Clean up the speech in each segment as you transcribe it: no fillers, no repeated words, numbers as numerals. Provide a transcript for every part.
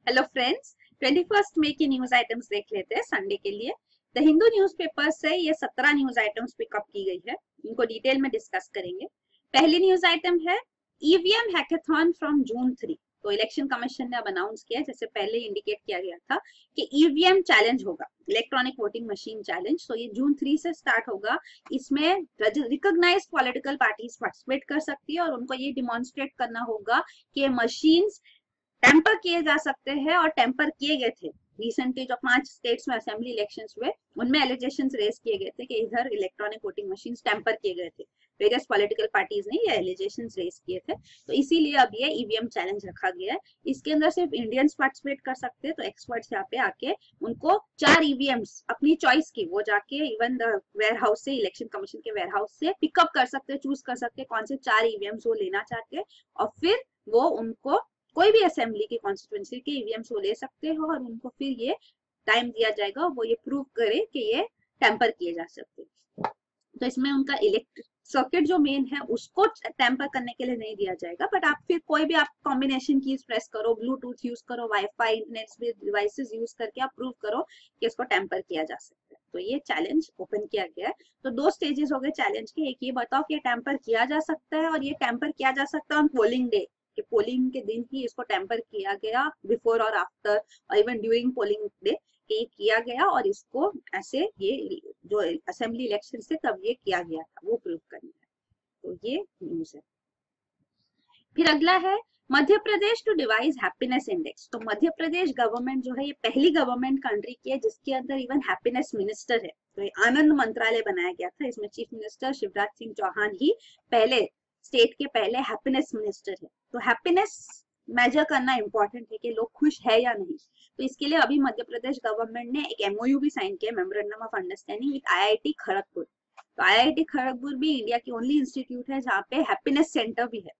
Hello friends, 21 मई की news items देख लेते हैं संडे के लिए। द हिंदू न्यूज़पेपर से ये 17 न्यूज आइटम्स पिकअप की गई है, इनको डिटेल में डिस्कस करेंगे। पहली न्यूज आइटम है ईवीएम हैकेथॉन फ्रॉम जून 3। तो इलेक्शन कमीशन ने अब अनाउंस किया, जैसे पहले इंडिकेट किया गया था कि ईवीएम चैलेंज होगा, इलेक्ट्रॉनिक वोटिंग मशीन चैलेंज। तो ये जून 3 से स्टार्ट होगा। इसमें रिकॉग्नाइज पॉलिटिकल पार्टीज पार्टिसिपेट कर सकती है और उनको ये डिमॉन्स्ट्रेट करना होगा कि मशीन्स टेम्पर किए जा सकते हैं और टेम्पर किए गए थे। रिसेंटली जो 5 स्टेट्स में असेंबली इलेक्शंस हुए, उनमें एलिगेशंस रेज किए गए थे कि इधर इलेक्ट्रॉनिक वोटिंग मशीन टेम्पर किए गए थे। वेरियस पॉलिटिकल पार्टीज ने ये एलिगेशंस रेज किए थे, तो इसीलिए अब ये ईवीएम चैलेंज रखा गया है। इसके अंदर सिर्फ इंडियंस पार्टिसिपेट कर सकते हैं। तो एक्सपर्ट्स यहाँ पे आके उनको 4 ईवीएम्स अपनी चॉइस की वो जाके इवन द वेयर हाउस से, इलेक्शन कमीशन के वेयर हाउस से पिकअप कर सकते हैं, चूज कर सकते हैं कौन से 4 ईवीएम्स वो लेना चाहते हैं, और फिर वो उनको कोई भी असेंबली की कॉन्स्टिट्यूएंसी के ईवीएम्स वो ले सकते हो और उनको फिर ये टाइम दिया जाएगा वो ये प्रूव करे कि ये टेम्पर किए जा सकते हैं। तो इसमें उनका इलेक्ट्रिक सर्किट जो मेन है उसको टेम्पर करने के लिए नहीं दिया जाएगा, बट आप फिर कोई भी आप कॉम्बिनेशन कीज प्रेस करो, ब्लूटूथ यूज करो, वाईफाई इंटरनेट डिवाइसेस यूज करके आप प्रूव करो कि इसको टेम्पर किया जा सकता है। तो ये चैलेंज ओपन किया गया है। तो 2 स्टेजेस हो गए चैलेंज के। एक ये बताओ कि टेम्पर किया जा सकता है, और ये टेम्पर किया जा सकता है ऑन पोलिंग डे, कि पोलिंग के दिन ही इसको टेम्पर किया गया, बिफोर और आफ्टर और इवन ड्यूरिंग पोलिंग डे ये किया गया, और इसको ऐसे ये जो असेंबली इलेक्शन से तब ये किया गया था वो प्रूव करना है। तो ये न्यूज है। फिर अगला है Madhya Pradesh to device happiness index. तो मध्य प्रदेश गवर्नमेंट जो है ये पहली गवर्नमेंट कंट्री की है जिसके अंदर इवन हैप्पीनेस मिनिस्टर है। तो ये आनंद मंत्रालय बनाया गया था, इसमें चीफ मिनिस्टर शिवराज सिंह चौहान ही पहले स्टेट के पहले हैप्पीनेस मिनिस्टर है। तो हैप्पीनेस मेजर करना इंपॉर्टेंट है कि लोग खुश है या नहीं। तो इसके लिए अभी मध्य प्रदेश गवर्नमेंट ने एक एमओयू भी साइन किया, memorandum of understanding with IIT Kharagpur. तो आईआईटी खड़गपुर भी इंडिया की ओनली इंस्टीट्यूट है जहाँ पे हैप्पीनेस सेंटर भी है।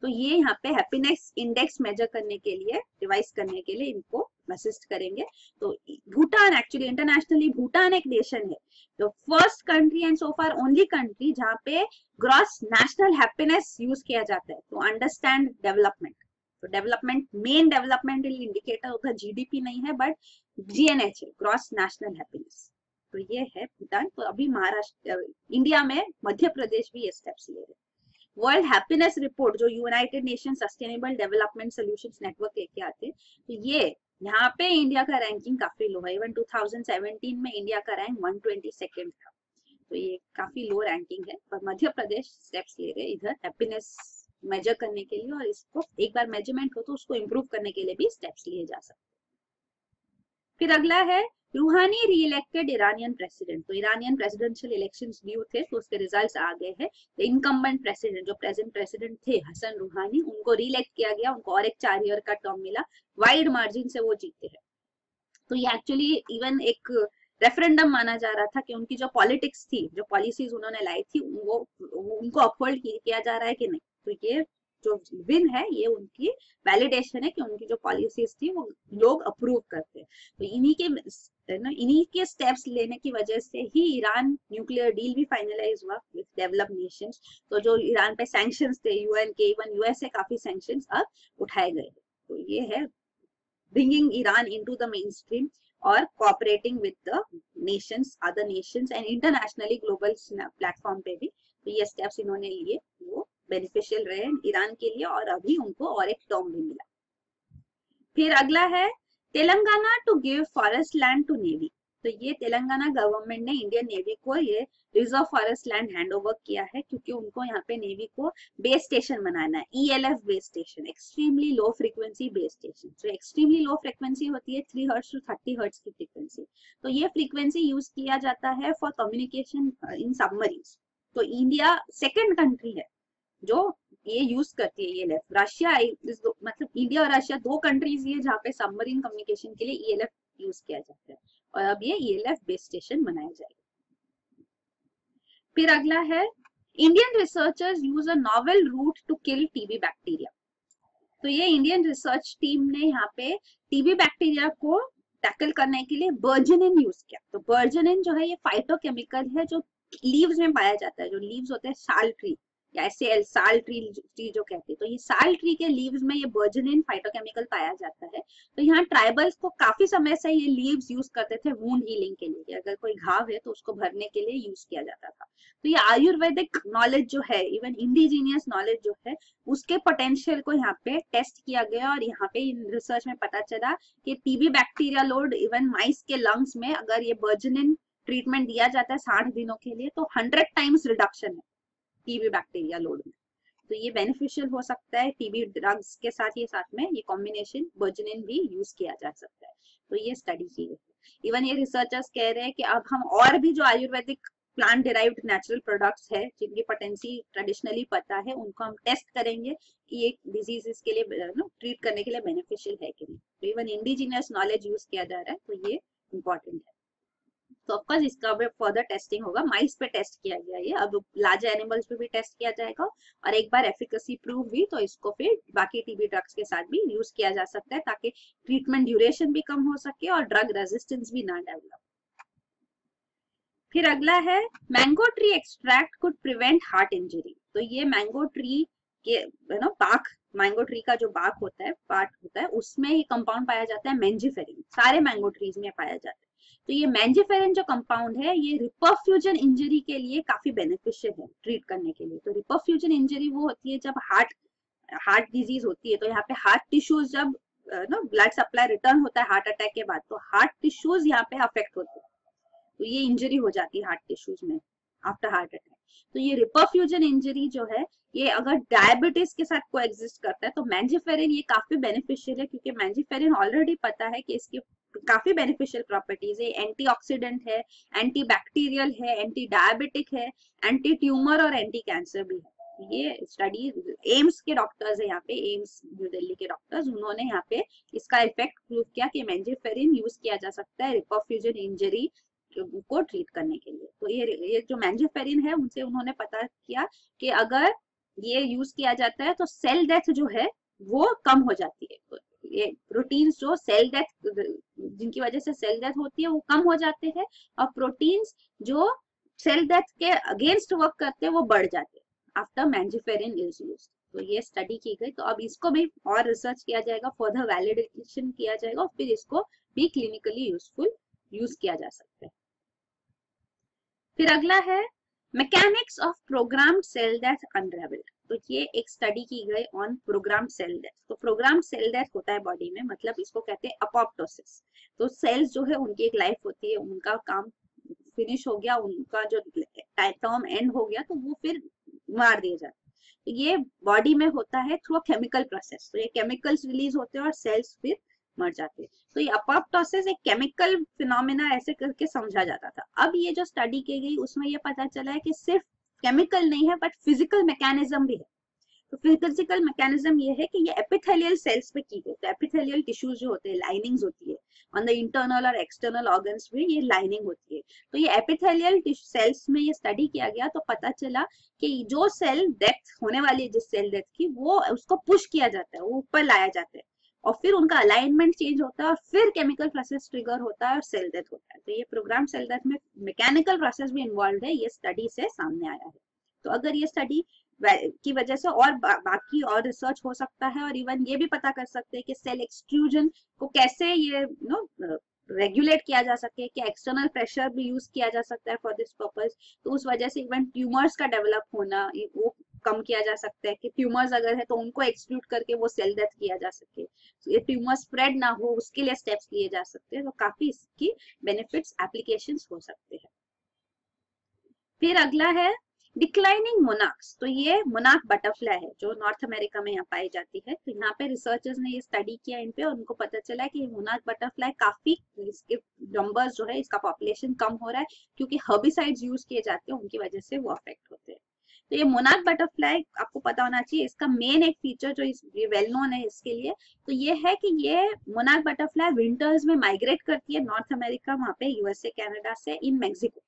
तो ये यहाँ पे हैप्पीनेस इंडेक्स मेजर करने के लिए, रिवाइज करने के लिए इनको असिस्ट करेंगे। तो भूटान, एक्चुअली इंटरनेशनली भूटान एक नेशन है, तो first country and so far only country जहाँ पे ग्रॉस नेशनल हैप्पीनेस यूज किया जाता है टू अंडरस्टैंड डेवलपमेंट। तो डेवलपमेंट, मेन डेवलपमेंटल इंडिकेटर उधर जीडीपी नहीं है बट जीएनएच है, ग्रॉस नेशनल हैप्पीनेस। तो ये है भूटान। तो अभी महाराष्ट्र, इंडिया में मध्य प्रदेश भी ये स्टेप्स ले रहे हैं। वर्ल्ड हैप्पीनेस रिपोर्ट जो United nation sustainable development solutions network लेके आते हैं, तो ये यहाँ पे इंडिया का रैंकिंग काफी लो है। इवन 2017 में इंडिया का रैंक 122nd था, तो ये काफी लो रैंकिंग है। पर मध्य प्रदेश स्टेप्स ले रहे इधर हैप्पीनेस मेजर करने के लिए, और इसको एक बार मेजरमेंट हो तो उसको इम्प्रूव करने के लिए भी स्टेप्स लिए जा सकते हैं। फिर अगला है रूहानी री इलेक्टेड इरानियन प्रेसिडेंट। तो इरानियन प्रेसिडेंशियल इलेक्शंस ड्यू थे, तो उसके रिजल्ट्स आ गए हैं। इनकम्बेंट प्रेसिडेंट, जो प्रेजेंट प्रेसिडेंट थे हसन रूहानी, उनको रीइलेक्ट किया गया, उनको और एक 4 ईयर का टर्म मिला, वाइड मार्जिन से वो जीते हैं। तो ये एक्चुअली इवन एक रेफरेंडम माना जा रहा था कि उनकी जो पॉलिटिक्स थी, जो पॉलिसीज उन्होंने लाई थी, वो उनको अपहोल्ड किया जा रहा है कि नहीं। तो ये जो विन है ये उनकी वैलिडेशन है कि उनकी जो पॉलिसीज थी वो लोग अप्रूव करते हैं। तो इन्हीं के स्टेप्स लेने की वजह से ही ईरान न्यूक्लियर डील भी फाइनलाइज हुआ विद डेवलप्ड नेशंस। तो जो ईरान पे सैंक्शंस थे यूएन के, इवन यूएस से काफी सैंक्शंस अब उठाए गए। तो ये है bringing Iran into the mainstream or cooperating with the nations, other nations and internationally global platform पे भी। तो ये स्टेप्स इन्होंने लिए वो बेनिफिशियल रहे ईरान के लिए, और अभी उनको और एक टर्म भी मिला। फिर अगला है Telangana to give forest land to navy. तो ये तेलंगाना गवर्नमेंट ने इंडियन नेवी को ये reserve forest land hand over किया है, क्योंकि उनको यहाँ पे नेवी को बेस स्टेशन बनाना है, ELF base station, extremely low frequency base station. तो एक्सट्रीमली लो फ्रीक्वेंसी होती है 3 हर्ट्ज टू 30 हर्ट्ज की फ्रीक्वेंसी। तो ये फ्रीक्वेंसी यूज किया जाता है फॉर कम्युनिकेशन इन सबमरीन्स। तो इंडिया सेकेंड कंट्री है जो ये यूज करती है ईएलएफ। रशिया, मतलब इंडिया और रशिया 2 कंट्रीज ये जहाँ पे सबमरीन कम्युनिकेशन के लिए ईएलएफ यूज किया जाता है, और अब ये ईएलएफ बेस स्टेशन बनाया जाएगा। फिर अगला है Indian researchers use a novel route to kill TB bacteria. तो ये इंडियन रिसर्च टीम ने यहाँ पे टीबी बैक्टीरिया को टैकल करने के लिए बर्जनिन यूज किया। तो बर्जनिन जो है ये फाइटोकेमिकल है जो लीव्स में पाया जाता है। जो लीव्स होते हैं साल ट्री, या ऐसे साल ट्री जो कहते हैं, तो ये साल ट्री के लीव्स में ये बर्जनिन फाइटोकेमिकल पाया जाता है। तो यहाँ ट्राइबल्स को काफी समय से ये लीव्स यूज करते थे वुंड हीलिंग के लिए, अगर कोई घाव है तो उसको भरने के लिए यूज किया जाता था। तो ये आयुर्वेदिक नॉलेज जो है, इवन इंडिजीनियस नॉलेज जो है, उसके पोटेंशियल को यहाँ पे टेस्ट किया गया और यहाँ पे रिसर्च में पता चला कि टीबी बैक्टीरिया लोड इवन माइस के लंग्स में अगर ये बर्जनिन ट्रीटमेंट दिया जाता है 60 दिनों के लिए तो 100 टाइम्स रिडक्शन है टीबी बैक्टीरिया लोड में। तो ये बेनिफिशियल हो सकता है। टीबी ड्रग्स के साथ में ये कॉम्बिनेशन बर्जनिन भी यूज किया जा सकता है। तो ये स्टडी की गई। इवन ये रिसर्चर्स कह रहे हैं कि अब हम और भी जो Ayurvedic plant derived natural products है जिनकी पोटेंसी ट्रेडिशनली पता है, उनको हम टेस्ट करेंगे कि ये डिजीजेस के लिए ट्रीट करने के लिए बेनिफिशियल है कि नहीं। तो इवन इंडिजिनियस नॉलेज यूज किया जा रहा है, तो ये इम्पोर्टेंट है। तो ऑफकोर्स इसका भी फर्दर टेस्टिंग होगा, माइस पे टेस्ट किया गया ये, अब लार्जर एनिमल्स पे भी टेस्ट किया जाएगा और एक बार एफिकेसी प्रूव हुई तो इसको फिर बाकी टीबी ड्रग्स के साथ भी यूज किया जा सकता है ताकि ट्रीटमेंट ड्यूरेशन भी कम हो सके और ड्रग रेजिस्टेंस भी ना डेवलप। फिर अगला है mango tree extract could prevent heart injury. तो ये मैंगो ट्री के बाक, मैंगो ट्री का जो बाक होता है, पार्ट होता है, उसमें ये कंपाउंड पाया जाता है मैंजिफेरिन, सारे मैंगो ट्रीज में पाया जाता है। तो ये मैंजिफेरिन जो कंपाउंड है ये रिपरफ्यूजन इंजरी के लिए काफी बेनिफिशियल है ट्रीट करने के लिए। तो रिपरफ्यूजन इंजरी वो होती है जब हार्ट डिजीज होती है, तो यहाँ पे हार्ट टिश्यूज जब ब्लड सप्लाई रिटर्न होता है हार्ट अटैक के बाद, तो हार्ट टिश्यूज यहाँ पे अफेक्ट होते हैं, तो ये इंजरी हो जाती है हार्ट टिश्यूज में आफ्टर हार्ट अटैक। तो ये रिपरफ्यूजन इंजरी जो है ये अगर डायबिटीज के साथ को एग्जिस्ट करता है तो मैंजिफेरिन ये काफी बेनिफिशियल है, क्योंकि मैंजिफेरिन ऑलरेडी पता है कि इसकी काफी बेनिफिशियल प्रॉपर्टीज है, एंटीऑक्सीडेंट है, एंटी बैक्टीरियल है, एंटी डायबिटिक है, एंटी ट्यूमर और एंटी कैंसर भी है। ये स्टडी एम्स के डॉक्टर्स है, यहाँ पे एम्स न्यू दिल्ली के डॉक्टर्स, उन्होंने यहाँ पे इसका इफेक्ट प्रूव किया कि मैंजिफेरिन यूज किया जा सकता है रिपरफ्यूजन इंजरी को ट्रीट करने के लिए। तो ये जो मैंजिफेरिन है उनसे उन्होंने पता किया कि अगर ये यूज किया जाता है तो सेल डेथ जो है वो कम हो जाती है। तो ये प्रोटीन्स जो सेल डेथ जिनकी वजह से सेल डेथ होती है वो कम हो जाते हैं, और प्रोटीन्स जो सेल डेथ के अगेंस्ट वर्क करते हैं वो बढ़ जाते हैं आफ्टर मैंजिफेरिन इज यूज्ड। तो ये स्टडी की गई, तो अब इसको भी और रिसर्च किया जाएगा, फर्दर वैलिडेशन किया जाएगा और फिर इसको भी क्लिनिकली यूजफुल यूज किया जा सकता है। फिर अगला है mechanics of programmed cell death unravelled. तो ये एक स्टडी की गई ऑन प्रोग्राम्ड सेल डेथ। तो प्रोग्राम्ड सेल डेथ होता है बॉडी में, मतलब इसको कहते हैं अपोप्टोसिस। तो सेल्स जो है उनकी एक लाइफ होती है, उनका काम फिनिश हो गया, उनका जो टर्म एंड हो गया तो वो फिर मार दिए जाते हैं। तो ये बॉडी में होता है थ्रू केमिकल प्रोसेस। तो ये केमिकल्स रिलीज होते हैं और सेल्स फिर मर जाते हैं। तो ये अपोप्टोसिस एक केमिकल फिनोमेना ऐसे करके समझा जाता था। अब ये जो स्टडी की गई उसमें ये पता चला है कि सिर्फ केमिकल नहीं है बट फिजिकल मैकेनिज्म भी है। तो फिजिकल मैकेनिज्म ये है कि ये एपिथेलियल सेल्स पे की गई। तो एपिथेलियल टिश्यूज जो होते हैं, लाइनिंग्स होती है ऑन द इंटरनल और एक्सटर्नल ऑर्गन्स में, ये लाइनिंग होती है। तो ये एपिथेलियल सेल्स में ये स्टडी किया गया तो पता चला कि जो सेल डेथ होने वाली है, जिस सेल डेथ की, वो उसको पुश किया जाता है, वो ऊपर लाया जाता है और फिर उनका अलाइनमेंट चेंज होता है और फिर केमिकल प्रोसेस ट्रिगर होता है और सेल डेथ होता है। तो ये प्रोग्राम सेल डेथ में मैकेनिकल प्रोसेस भी इन्वॉल्व है, ये स्टडी से सामने आया है। तो अगर ये स्टडी की वजह से और बाकी और रिसर्च हो सकता है, और इवन ये भी पता कर सकते हैं कि सेल एक्सट्रूजन को कैसे ये रेगुलेट किया जा सके, कि एक्सटर्नल प्रेशर भी यूज किया जा सकता है फॉर दिस पर्पस। तो उस वजह से इवन ट्यूमर्स का डेवलप होना वो कम किया जा सकता है, कि ट्यूमर्स अगर है तो उनको एक्सक्लूड करके वो सेल डेथ किया जा सके, तो ये ट्यूमर स्प्रेड ना हो उसके लिए स्टेप्स लिए जा सकते हैं। तो काफी इसकी बेनिफिट्स एप्लीकेशंस हो सकते हैं। फिर अगला है डिक्लाइनिंग मोनाक्स। तो ये मोनाक बटरफ्लाई है जो नॉर्थ अमेरिका में यहाँ पाई जाती है। तो यहाँ पे रिसर्चर्स ने ये स्टडी किया इन पे और उनको पता चला है कि ये मोनाक बटरफ्लाई काफी, इसके नंबर्स जो है, इसका पॉपुलेशन कम हो रहा है क्योंकि हर्बिसाइड्स यूज किए जाते हैं, उनकी वजह से वो अफेक्ट होते हैं। तो ये मोनाक बटरफ्लाई आपको पता होना चाहिए, इसका मेन एक फीचर जो ये वेल नोन है इसके लिए, तो ये है कि ये मोनाक बटरफ्लाई विंटर्स में माइग्रेट करती है नॉर्थ अमेरिका, वहां पे यूएसए कनाडा से इन मेक्सिको।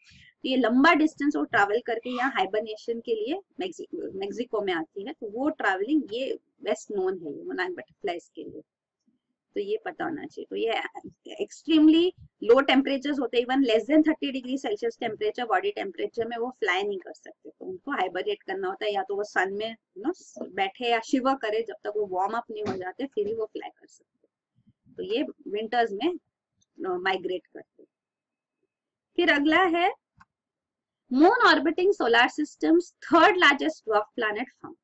तो ये लंबा डिस्टेंस वो ट्रैवल करके यहाँ हाइबरनेशन के लिए मेक्सिको में आती है। तो वो ट्रैवलिंग ये बेस्ट नोन है ये मोनाक बटरफ्लाईज के लिए। तो ये पता होना चाहिए। तो ये एक्सट्रीमली लो टेम्परेचर्स होते हैं, even less than 30 degree Celsius temperature body temperature में वो फ्लाई नहीं कर सकते, तो उनको हाइबरनेट करना होता है, या तो वो सन में बैठे या शिवर करे जब तक वो वार्म अप नहीं हो जाते, फिर ही वो फ्लाई कर सकते। तो ये विंटर्स में माइग्रेट करते। फिर अगला है moon orbiting solar systems third largest dwarf planet found.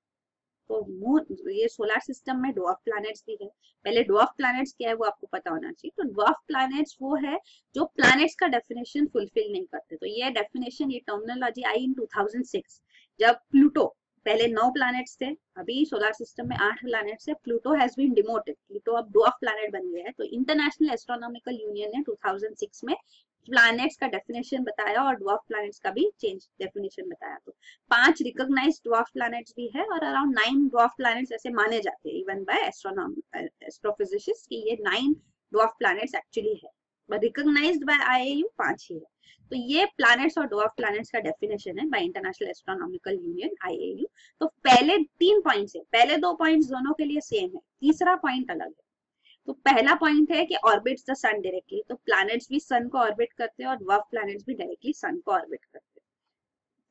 तो मून, ये सोलर सिस्टम में ड्वार्फ प्लैनेट्स भी है। पहले ड्वार्फ प्लैनेट्स क्या है वो आपको पता होना चाहिए। तो ड्वार्फ प्लैनेट्स वो है जो प्लैनेट्स का डेफिनेशन फुलफिल नहीं करते। तो ये डेफिनेशन, ये टर्मिनोलॉजी आई इन 2006, जब प्लूटो, पहले 9 प्लैनेट्स थे, अभी सोलर सिस्टम में 8 प्लैनेट्स है, Pluto has been demoted, Pluto अब ड्वार्फ प्लैनेट बन गया है। तो इंटरनेशनल एस्ट्रोनॉमिकल यूनियन ने 2006 में प्लैनेट्स का डेफिनेशन बताया और ड्वार्फ प्लैनेट्स का भी चेंज डेफिनेशन बताया। तो 5 रिकॉग्नाइज्ड ड्वार्फ प्लैनेट्स भी है और अराउंड 9 ड्वार्फ प्लैनेट्स ऐसे माने जाते हैं इवन बाय एस्ट्रोफिजिसिस्ट्स कि ये 9 ड्वार्फ प्लैनेट्स एक्चुअली है, बट रिकॉग्नाइज्ड बाय आईएयू 5 ही है। तो ये प्लैनेट्स और ड्वार्फ प्लैनेट्स का डेफिनेशन है bye international astronomical union IAU. तो पहले 3 पॉइंट्स है, पहले 2 पॉइंट्स दोनों के लिए सेम है, तीसरा पॉइंट अलग है। तो पहला पॉइंट है कि ऑर्बिट्स द सन डायरेक्टली, तो प्लैनेट्स भी सन को ऑर्बिट करते हैं और ड्वार्फ प्लैनेट्स भी डायरेक्टली सन को ऑर्बिट करते हैं।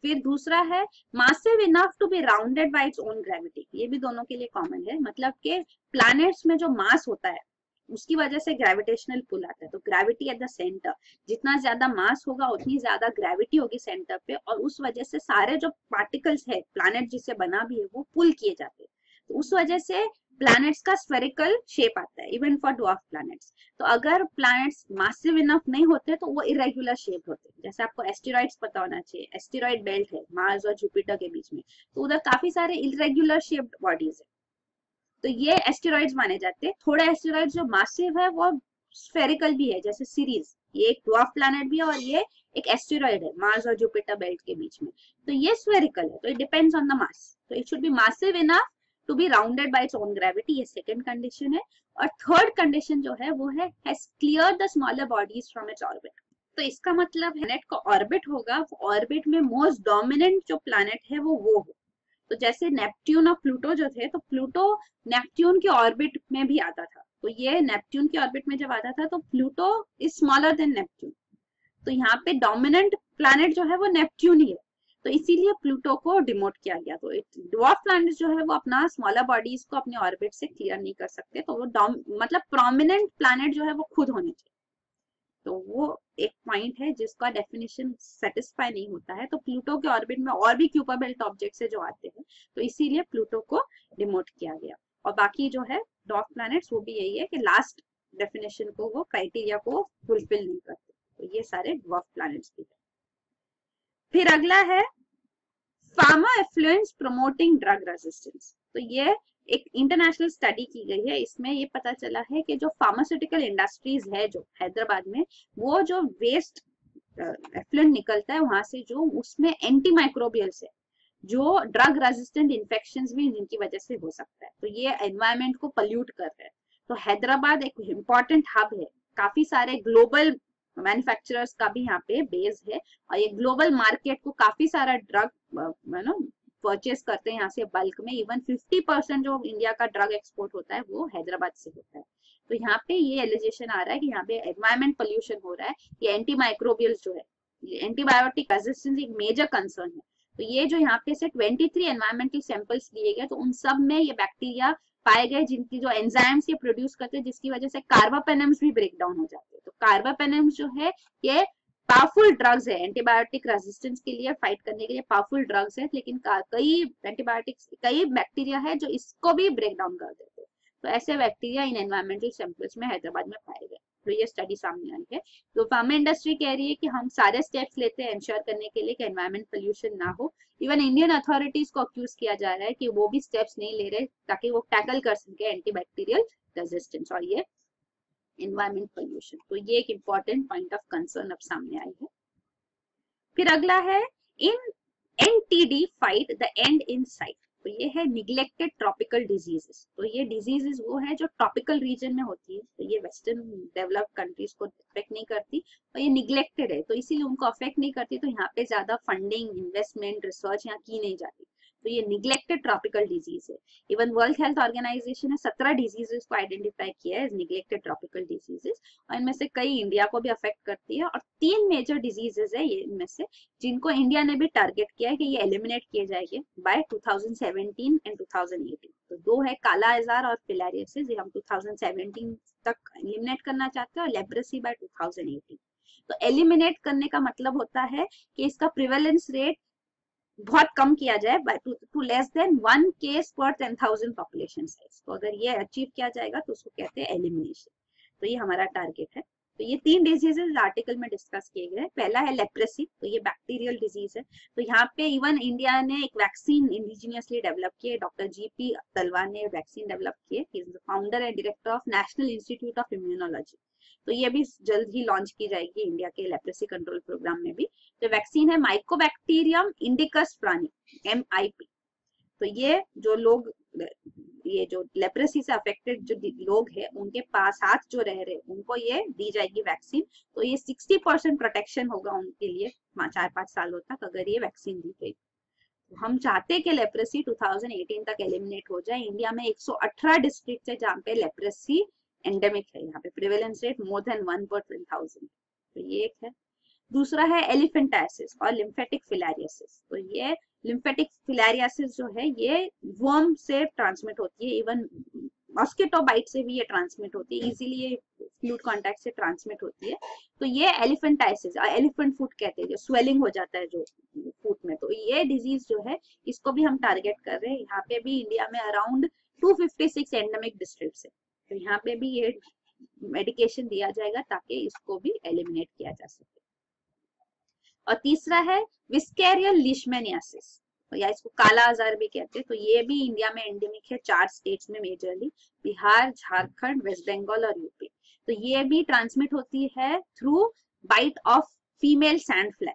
फिर दूसरा है massive enough to be rounded by its own gravity, ये भी दोनों के लिए कॉमन है, मतलब कि प्लैनेट्स में जो मास होता है उसकी वजह से ग्रेविटेशनल पुल आता है। तो ग्रेविटी एट द सेंटर, जितना ज्यादा मास होगा उतनी ज्यादा ग्रेविटी होगी सेंटर पे, और उस वजह से सारे जो पार्टिकल्स है प्लैनेट जिससे बना भी है वो पुल किए जाते हैं। तो उस वजह से प्लैनेट्स का स्फेरिकल शेप आता है इवन फॉर ड्वार्फ प्लैनेट्स। तो अगर प्लैनेट्स मासिव इनफ नहीं होते तो वो इरेगुलर शेप होते हैं। जैसे आपको एस्टेरॉइड्स पता होना चाहिए, एस्टेरॉइड बेल्ट है मार्स और जुपिटर के बीच में, तो उधर काफी सारे इरेगुलर शेप्ड बॉडीज है, तो ये एस्टेरॉइड्स माने जाते हैं। थोड़े एस्टेरॉइड्स जो मासिव है वो स्फेरिकल भी है, जैसे सीरीज, ये एक ड्वार्फ प्लैनेट भी है और ये एक एस्टेरॉइड है मार्स और जुपिटर बेल्ट के बीच में, तो ये स्फेरिकल है। तो it depends on the mass, तो it should be massive enough to be rounded by its own gravity, ये सेकंड कंडीशन है। और थर्ड कंडीशन जो है वो है has cleared the smaller bodies from its orbit. तो इसका मतलब प्लैनेट का ऑर्बिट होगा, वो ऑर्बिट में मोस्ट डोमिनेंट जो प्लैनेट है वो हो। तो जैसे नेपट्यून और प्लूटो जो थे, तो प्लूटो नेपट्यून के ऑर्बिट में भी आता था, तो ये नेपट्यून के ऑर्बिट में जब आता था तो Pluto is smaller than Neptune, तो यहाँ पे डोमिनेंट प्लैनेट जो है वो नेपट्यून ही है, तो इसीलिए प्लूटो को डिमोट किया गया। तो ड्वार्फ प्लैनेट जो है वो अपना स्मॉलर बॉडीज को अपने ऑर्बिट से क्लियर नहीं कर सकते, तो वो मतलब प्रोमिनेंट प्लैनेट जो है वो खुद होने चाहिए। तो वो एक पॉइंट है जिसका डेफिनेशन सेटिस्फाई नहीं होता है। तो प्लूटो के ऑर्बिट में और भी क्यूपर बेल्ट ऑब्जेक्ट्स है जो आते हैं, तो इसीलिए प्लूटो को डिमोट किया गया। और बाकी जो है ड्वार्फ प्लैनेट्स वो भी यही है कि लास्ट डेफिनेशन को, वो क्राइटेरिया को फुलफिल नहीं करते, तो ये सारे ड्वार्फ प्लैनेट्स भी है। फिर अगला है pharma affluence promoting drug resistance. तो ये एक इंटरनेशनल स्टडी की गई है, इसमें ये पता चला है कि जो फार्मास्यूटिकल इंडस्ट्रीज है जो हैदराबाद में, वो जो वेस्ट एफ्लुएंट निकलता है वहां से, जो उसमें एंटी माइक्रोबियल्स है, जो ड्रग रेजिस्टेंट इन्फेक्शंस भी जिनकी वजह से हो सकता है, तो ये एनवायरमेंट को पल्यूट कर रहा है। तो हैदराबाद एक इम्पॉर्टेंट हब है, काफी सारे ग्लोबल मैन्युफैक्चरर्स का भी यहाँ पे बेस है, और ये ग्लोबल मार्केट को काफी सारा ड्रग परचेस करते हैं यहाँ से बल्क में। इवन 50% जो इंडिया का ड्रग एक्सपोर्ट होता है वो हैदराबाद से होता है। तो यहाँ पे ये एलिगेशन आ रहा है कि यहाँ पे एनवायरमेंट पोल्यूशन हो रहा है, ये एंटी माइक्रोबियल्स जो है, एंटीबायोटिक रेजिस्टेंस एक मेजर कंसर्न है। तो ये जो यहाँ पे से 23 एनवायरमेंटल सैंपल्स लिए गए, तो उन सब में ये बैक्टीरिया पाए गए जिनकी जो एंजाइम्स ये प्रोड्यूस करते हैं, जिसकी वजह से कार्बापेनम्स भी ब्रेक डाउन हो जाते हैं। तो कार्बापेनम्स जो है ये पावरफुल ड्रग्स है, एंटीबायोटिक रेजिस्टेंस के लिए फाइट करने के लिए पावरफुल ड्रग्स है, लेकिन कई एंटीबायोटिक्स, कई बैक्टीरिया है जो इसको भी ब्रेक डाउन कर देते हैं। तो ऐसे बैक्टीरिया इन एनवायरमेंटल सैंपल्स में हैदराबाद में पाए गए, तो ये स्टडी सामने आई है। तो फार्मा इंडस्ट्री कह रही है कि हम सारे स्टेप्स लेते हैं इंश्योर करने के लिए कि एनवायरमेंट पोल्यूशन ना हो। इवन इंडियन अथॉरिटीज को अक्यूज किया जा रहा है कि वो भी स्टेप्स नहीं ले रहे ताकि वो टैकल कर सके एंटीबैक्टीरियल रेजिस्टेंस और ये एनवायरमेंट पोल्यूशन। तो ये एक इंपॉर्टेंट पॉइंट ऑफ कंसर्न अब सामने आई है। फिर अगला है in NTD fight the end in sight. तो ये है निग्लेक्टेड ट्रॉपिकल डिजीजेस। तो ये डिजीजेस वो है जो ट्रॉपिकल रीजन में होती है, तो ये वेस्टर्न डेवलप्ड कंट्रीज को अफेक्ट नहीं करती और ये निग्लेक्टेड है, तो इसीलिए उनको अफेक्ट नहीं करती, तो यहाँ पे ज्यादा फंडिंग, इन्वेस्टमेंट, रिसर्च यहाँ की नहीं जाती। तो ये निग्लेक्टेड ट्रॉपिकल डिजीज है। इवन वर्ल्ड हेल्थ ऑर्गेनाइजेशन ने 17 डिजीजेस को आइडेंटिफाई किया है एज निग्लेक्टेड ट्रॉपिकल डिजीजेस, और इनमें से कई इंडिया को भी अफेक्ट करती है। और 3 मेजर डिजीजेस है ये इनमें से जिनको इंडिया ने भी टारगेट किया है कि ये एलिमिनेट किए जाएंगे बाय 2017 एंड 2018। तो 2 है काला आजार और फिलारियासिस, ये हम 2017 तक एलिमिनेट करना चाहते हैं, और लेप्रेसी बाय 2018। तो एलिमिनेट करने का मतलब होता है कि इसका प्रिवेलेंस रेट बहुत कम किया जाए, टू लेस देन 1 केस पर 10,000 पॉपुलेशन साइज। तो अगर ये अचीव किया जाएगा तो उसको कहते हैं एलिमिनेशन। तो ये हमारा टारगेट है। तो ये 3 डिजीजेस आर्टिकल में डिस्कस किए गए। पहला है लेप्रेसी, तो ये बैक्टीरियल डिजीज है। तो यहाँ पे इवन इंडिया ने एक वैक्सीन इंडिजिनियसली डेवलप की है, डॉक्टर जीपी तलवार ने वैक्सीन डेवलप की है, is the founder and director of national institute of immunology. तो ये भी जल्द ही लॉन्च की जाएगी इंडिया के लेप्रेसी कंट्रोल प्रोग्राम में भी। तो वैक्सीन है माइकोबैक्टीरियम इंडिकस प्राणी, MIP। तो ये जो लोग, ये जो लेप्रेसी से अफेक्टेड जो लोग हैं उनके पास साथ जो रह रहे उनको ये दी जाएगी वैक्सीन। तो ये 60% प्रोटेक्शन होगा उनके लिए 4-5 सालों तक अगर ये वैक्सीन दी गई। तो हम चाहते हैं कि लेप्रेसी 2018 तक एलिमिनेट हो जाए। इंडिया में 118 डिस्ट्रिक्ट है जहाँ पे लेप्रेसी एंडेमिक है, यहाँ पे प्रिवेलेंस रेट मोर देन 1 पर 10,000। तो ये एक है। दूसरा है एलिफेंटाइसिस और लिम्फेटिक फिलारियासिस। तो ये लिम्फेटिक फिलारियासिस जो है ये वर्म से ट्रांसमिट होती है, इवन मॉस्किटो बाइट से भी ये ट्रांसमिट होती है, इजीली ये फ्लूइड कांटेक्ट से ट्रांसमिट होती है। तो ये एलिफेंटाइसिस, एलिफेंट फुट कहते हैं, जो स्वेलिंग हो जाता है जो फुट में, तो ये डिजीज जो है इसको भी हम टारगेट कर रहे हैं। यहाँ पे भी इंडिया में अराउंड 256 एंडेमिक डिस्ट्रिक्ट्स है, तो यहाँ पे भी ये मेडिकेशन दिया जाएगा ताकि इसको भी एलिमिनेट किया जा सके। और तीसरा है विस्केरियल लीशमैनियासिस, तो या इसको काला आजार भी कहते हैं। तो ये भी इंडिया में एंडेमिक है 4 स्टेट्स में मेजरली, बिहार, झारखंड, वेस्ट बंगाल और यूपी। तो ये भी ट्रांसमिट होती है through bite of female sand fly.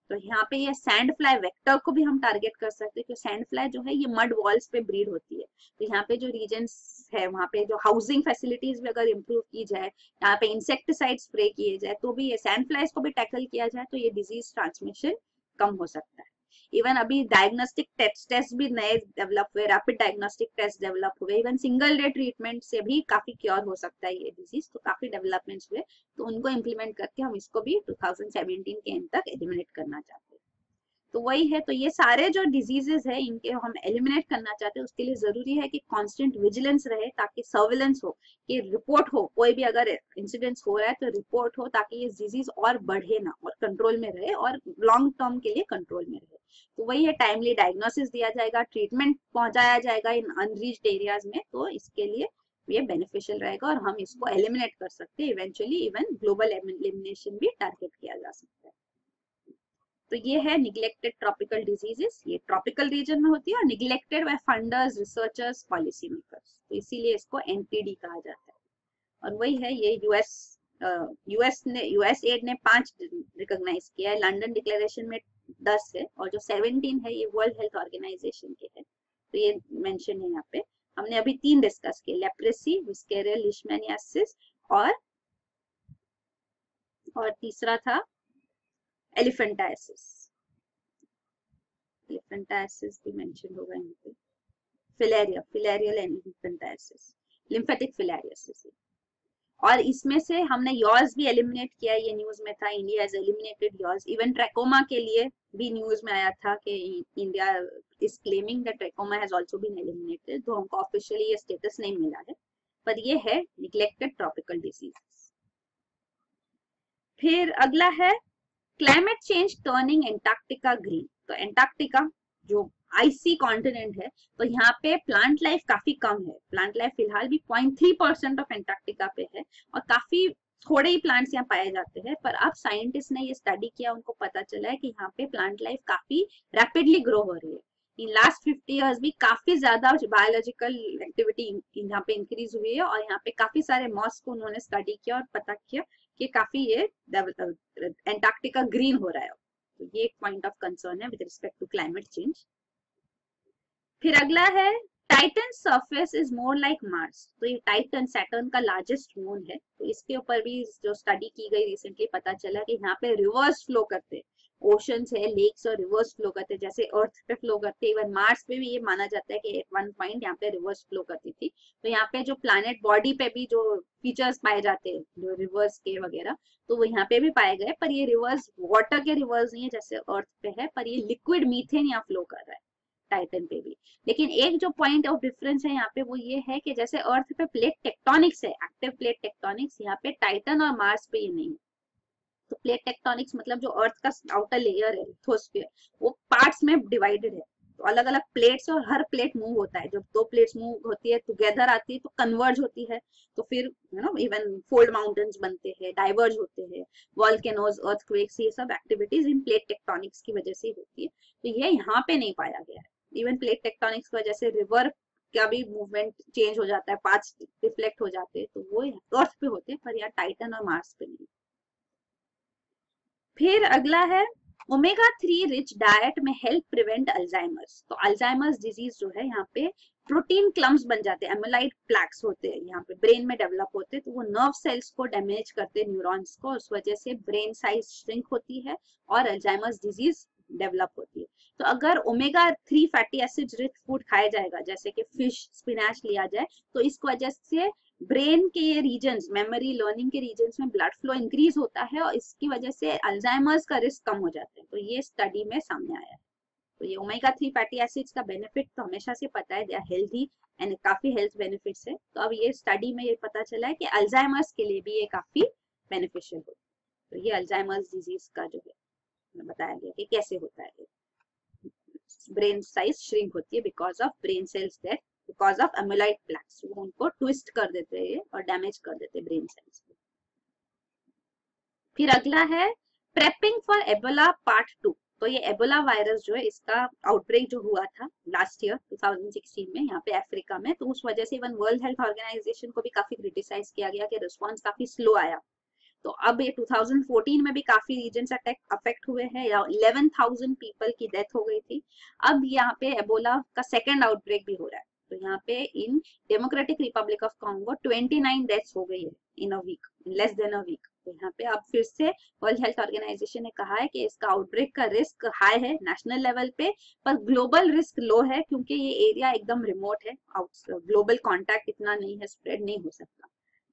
तो यहाँ पे ये सैंड फ्लाई वेक्टर को भी हम टारगेट कर सकते हैं, क्योंकि सैंड फ्लाई जो है ये मड वॉल्स पे ब्रीड होती है। तो यहाँ पे जो रीजन्स है वहाँ पे जो हाउसिंग फैसिलिटीज भी अगर इम्प्रूव की जाए, यहाँ पे इंसेक्टिसाइड स्प्रे किए जाए, तो भी ये सैंड फ्लाइज को भी टैकल किया जाए तो ये डिजीज ट्रांसमिशन कम हो सकता है। इवन अभी डायग्नोस्टिक टेस्ट भी नए डेवलप हुए, रैपिड डायग्नोस्टिक टेस्ट डेवलप हुए, इवन सिंगल डे ट्रीटमेंट से भी काफी क्योर हो सकता है ये डिजीज। तो काफी डेवलपमेंट्स हुए, तो उनको इम्प्लीमेंट करके हम इसको भी 2017 के एंड तक एलिमिनेट करना चाहते हैं। तो वही है। तो ये सारे जो डिजीजेस है इनके हम एलिमिनेट करना चाहते हैं, उसके लिए जरूरी है कि कांस्टेंट विजिलेंस रहे, ताकि सर्विलेंस हो, कि रिपोर्ट हो, कोई भी अगर इंसिडेंट्स हो रहा है तो रिपोर्ट हो, ताकि ये डिजीज और बढ़े ना और कंट्रोल में रहे और लॉन्ग टर्म के लिए कंट्रोल में रहे। तो वही है, टाइमली डायग्नोसिस दिया जाएगा, ट्रीटमेंट पहुंचाया जाएगा इन अनरीच्ड एरियाज में, तो इसके लिए ये बेनिफिशियल रहेगा और हम इसको एलिमिनेट कर सकते हैं। इवेंचुअली इवन ग्लोबल एलिमिनेशन भी टारगेट किया जा सकता है। तो ये है निग्लेक्टेड ट्रॉपिकल डिजीजेस, ये ट्रॉपिकल रीजन में होती है और neglected by funders, researchers, policy makers, तो इसीलिए इसको NTD कहा जाता है। और वही है, ये यूएस एड ने 5 रिकॉग्नाइज किया है, लंदन डिक्लेरेशन में 10 है, और जो 17 है ये वर्ल्ड हेल्थ ऑर्गेनाइजेशन के है। तो ये मेंशन है यहाँ पे। हमने अभी 3 डिस्कस किए, लेप्रेसी, विस्केरियल लीशमैनियासिस और तीसरा था एलिफेंटाइसिस। एलिफेंटाइसिस भी मेंशन होगा यहाँ पे, फिलेरियल एलिफेंटाइसिस, लिम्फेटिक फिलारियासिस। और इसमें से हमने यॉर्स भी एलिमिनेट किया, ये न्यूज में था, India has eliminated yaws. Even trachoma के लिए भी न्यूज में आया था कि India is claiming that trachoma has also been eliminated, तो हमको ऑफिशियली ये स्टेटस नहीं मिला है, पर ये है निग्लेक्टेड ट्रॉपिकल डिजीज। फिर अगला है climate change turning Antarctica green. तो एंटार्क्टिका जो आइसी कॉन्टिनेंट है, तो यहाँ पे प्लांट लाइफ काफी कम है। प्लांट लाइफ फिलहाल भी 0.3% ऑफ एंटार्क्टिका पे है और काफी थोड़े ही प्लांट्स यहाँ पाए जाते हैं। पर अब साइंटिस्ट ने ये स्टडी किया, उनको पता चला है कि यहाँ पे प्लांट लाइफ काफी रैपिडली ग्रो हो रही है। इन लास्ट 50 इयर्स भी काफी ज्यादा बायोलॉजिकल एक्टिविटी यहाँ पे इंक्रीज हुई है, और यहाँ पे काफी सारे मॉस को उन्होंने स्टडी किया और पता किया कि काफी ये एंटार्क्टिका ग्रीन हो रहा है। तो ये एक पॉइंट ऑफ कंसर्न है with respect to climate change. फिर अगला है Titan surface is more like Mars. तो ये टाइटन सैटर्न का लार्जेस्ट मून है, तो इसके ऊपर भी जो स्टडी की गई रिसेंटली पता चला कि यहाँ पे रिवर्स फ्लो करते हैं, ओशंस है, लेक्स और रिवर्स फ्लो करते हैं, जैसे अर्थ पे फ्लो करते हैं, इवन मार्स पे भी ये माना जाता है कि एट वन पॉइंट यहाँ पे रिवर्स फ्लो करती थी। तो यहाँ पे जो प्लैनेट बॉडी पे भी जो फीचर्स पाए जाते हैं जो रिवर्स के वगैरह, तो वो यहाँ पे भी पाए गए, पर ये रिवर्स वाटर के रिवर्स नहीं है जैसे अर्थ पे है, पर ये लिक्विड मीथेन यहाँ फ्लो कर रहा है टाइटन पे भी। लेकिन एक जो पॉइंट ऑफ डिफरेंस है यहाँ पे वो ये है कि जैसे अर्थ पे प्लेट टेक्टोनिक्स है, एक्टिव प्लेट टेक्टोनिक्स, यहाँ पे टाइटन और मार्स पे ये नहीं है। तो प्लेट टेक्टोनिक्स मतलब जो अर्थ का आउटर लेयर है लिथोस्फीयर, वो पार्ट्स में डिवाइडेड है, तो अलग अलग प्लेट्स और हर प्लेट मूव होता है, जब दो प्लेट्स मूव होती है टुगेदर आती है तो कन्वर्ज होती है, तो फिर इवन फोल्ड माउंटेन्स बनते हैं, डाइवर्ज होते हैं, वॉल्केनोज, अर्थक्वेक्स, ये सब एक्टिविटीज इन प्लेट टेक्टोनिक्स की वजह से होती है। तो ये यहाँ पे नहीं पाया गया है। इवन प्लेट टेक्टोनिक्स की वजह से रिवर का भी मूवमेंट चेंज हो जाता है, पाथ्स रिफ्लेक्ट हो जाते हैं, तो वो अर्थ पे होते हैं, पर यहाँ टाइटन और मार्स पे नहीं। फिर अगला है ओमेगा 3 रिच डाइट में हेल्प प्रिवेंट अल्जाइमर्स। तो अल्जाइमर्स डिजीज जो है यहाँ पे प्रोटीन क्लम्स बन जाते हैं, एमाइलाइड प्लैक्स होते हैं यहाँ पे ब्रेन में डेवलप होते हैं, तो वो नर्व सेल्स को डैमेज करते हैं, न्यूरॉन्स को, उस वजह से ब्रेन साइज श्रिंक होती है और अल्जाइमर्स डिजीज डेवलप होती है। तो अगर omega 3 fatty acid rich food खाया जाएगा, जैसे कि फिश, स्पिनच लिया जाए, तो इस वजह से ब्रेन के ये रीजन्स, मेमोरी, लर्निंग के रीजन्स में ब्लड फ्लो इंक्रीज होता है और इसकी वजह से अल्जाइमर्स का रिस्क कम हो जाता है। तो ये स्टडी में सामने आया है। तो ये ओमेगा 3 फैटी एसिड्स का बेनिफिट तो हमेशा से पता है, दे आर हेल्दी एंड काफी हेल्थ बेनिफिट्स है। तो अब ये स्टडी में ये पता चला है कि अल्जाइमर्स के लिए भी ये काफी बेनिफिशियल होता है। तो ये अल्जाइमर्स डिजीज का जो है बताया गया कि कैसे होता है, ब्रेन साइज श्रिंक होती है because of brain cells death, because of amyloid plaques, वो उनको ट्विस्ट कर देते हैं और डैमेज कर देते हैं ब्रेन सेल्स को। फिर अगला है प्रेपिंग फॉर एबोला पार्ट 2। तो ये एबोला वायरस जो है, इसका आउटब्रेक जो हुआ था लास्ट ईयर 2016 में यहाँ पे अफ्रीका में, तो उस वजह से इवन वर्ल्ड हेल्थ ऑर्गेनाइजेशन को भी काफी क्रिटिसाइज किया गया कि रिस्पॉन्स काफी स्लो आया। तो अब ये 2014 में भी काफी रीजन्स अफेक्ट हुए हैं, 11,000 पीपल की डेथ हो गई थी। अब यहाँ पे एबोला का सेकेंड आउटब्रेक भी हो रहा है। तो यहाँ पे in Democratic Republic of Congo 29 deaths हो गई है in a week, in less than a week. तो यहाँ पे अब फिर से वर्ल्ड हेल्थ ऑर्गेनाइजेशन ने कहा है कि इसका आउटब्रेक का रिस्क हाई है नेशनल लेवल पे, पर ग्लोबल रिस्क लो है, क्योंकि ये एरिया एकदम रिमोट है, ग्लोबल कॉन्टैक्ट इतना नहीं है, स्प्रेड नहीं हो सकता।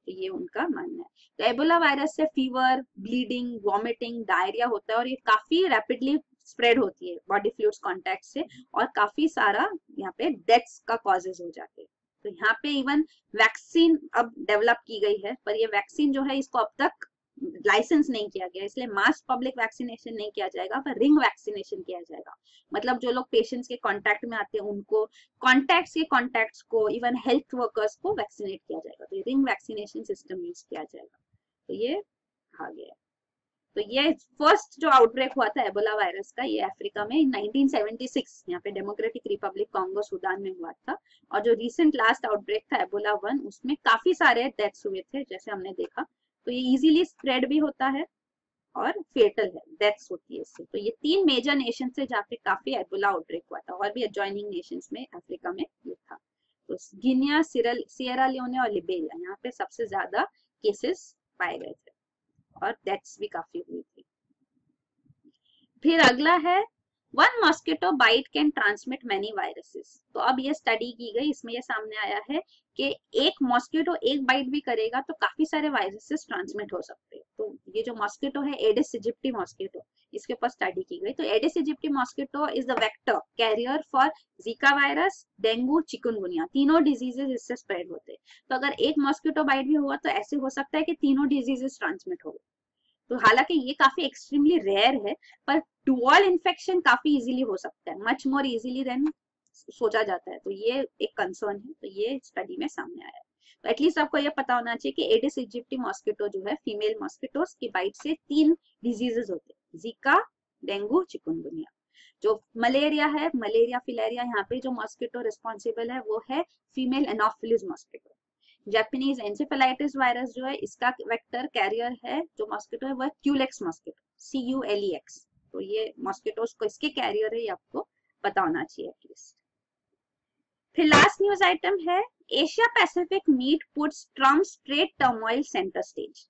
तो ये उनका मानना है। तो एबोला वायरस से फीवर, ब्लीडिंग, वॉमिटिंग, डायरिया होता है और ये काफी रैपिडली स्प्रेड होती है बॉडी फ्लूइड्स कांटेक्ट से, और काफी सारा यहाँ पे डेथ्स का कॉजेज हो जाते हैं। तो यहाँ पे इवन वैक्सीन अब डेवलप की गई है, पर ये वैक्सीन जो है इसको अब तक लाइसेंस नहीं किया गया, इसलिए मास पब्लिक वैक्सीनेशन नहीं किया जाएगा, पर रिंग वैक्सीनेशन किया जाएगा। मतलब जो लोग पेशेंट्स के कांटेक्ट में आते हैं उनको, कॉन्टैक्ट्स को, इवन हेल्थ वर्कर्स को वैक्सीनेट किया जाएगा। तो रिंग वैक्सीनेशन सिस्टम यूज किया जाएगा। तो ये आ गया। तो ये फर्स्ट जो आउटब्रेक हुआ था एबोला वायरस का, ये अफ्रीका में 1976 यहाँ पे डेमोक्रेटिक रिपब्लिक कॉन्गो सूडान में हुआ था। और जो रिसेंट लास्ट आउटब्रेक था एबोला 1, उसमें काफी सारे डेथ्स हुए थे जैसे हमने देखा। तो ये इजीली स्प्रेड भी होता है और फेटल है, डेथ्स होती है इससे। तो ये 3 मेजर नेशन से जहाँ पे काफी एबोला आउटब्रेक हुआ था, और भी एडजॉइनिंग नेशंस में अफ्रीका में ये था। तो गिनिया, सियरा लियोने और लिबेरिया, यहाँ पे सबसे ज्यादा केसेस पाए गए थे और डेथ्स भी काफी हुई थी। फिर अगला है one mosquito bite can transmit many viruses. तो अब ये स्टडी की गई, इसमें ये सामने आया है कि एक मॉस्किटो एक बाइट भी करेगा तो काफी सारे वायरसेस ट्रांसमिट हो सकते हैं। तो ये जो मॉस्किटो है एडिस इजिप्टी मॉस्किटो, इसके ऊपर स्टडी की गई। तो Aedes aegypti mosquito is the vector carrier for Zika virus, dengue, chikungunya, तीनों डिजीजेस इससे स्प्रेड होते हैं। तो अगर एक मॉस्किटो बाइट भी हुआ तो ऐसे हो सकता है कि तीनों डिजीजेस ट्रांसमिट हो गए। तो हालांकि ये काफी एक्सट्रीमली रेयर है, पर डुअल इन्फेक्शन काफी इजीली हो सकता है, मच मोर इजीली देन सोचा जाता है। तो ये एक कंसर्न है, तो ये स्टडी में सामने आया है। तो एटलीस्ट आपको ये पता होना चाहिए कि एडिस इजिप्टी मॉस्किटो जो है, फीमेल मॉस्किटोस की बाइट से 3 डिजीजेस होते हैं, जीका, डेंगू, चिकनगुनिया। जो मलेरिया है, मलेरिया फिलेरिया, यहाँ पे जो मॉस्किटो रिस्पॉन्सिबल है वो है female Anopheles mosquito. Japanese encephalitis virus जो है, इसका वेक्टर कैरियर है जो मॉस्किटो है, वह क्यूलेक्स मॉस्किटो, CULEX। तो ये मॉस्किटोस को इसके कैरियर है, ये आपको पता होना चाहिए एटलीस्ट। फिर लास्ट न्यूज आइटम है Asia Pacific meet puts Trump trade turmoil centre stage.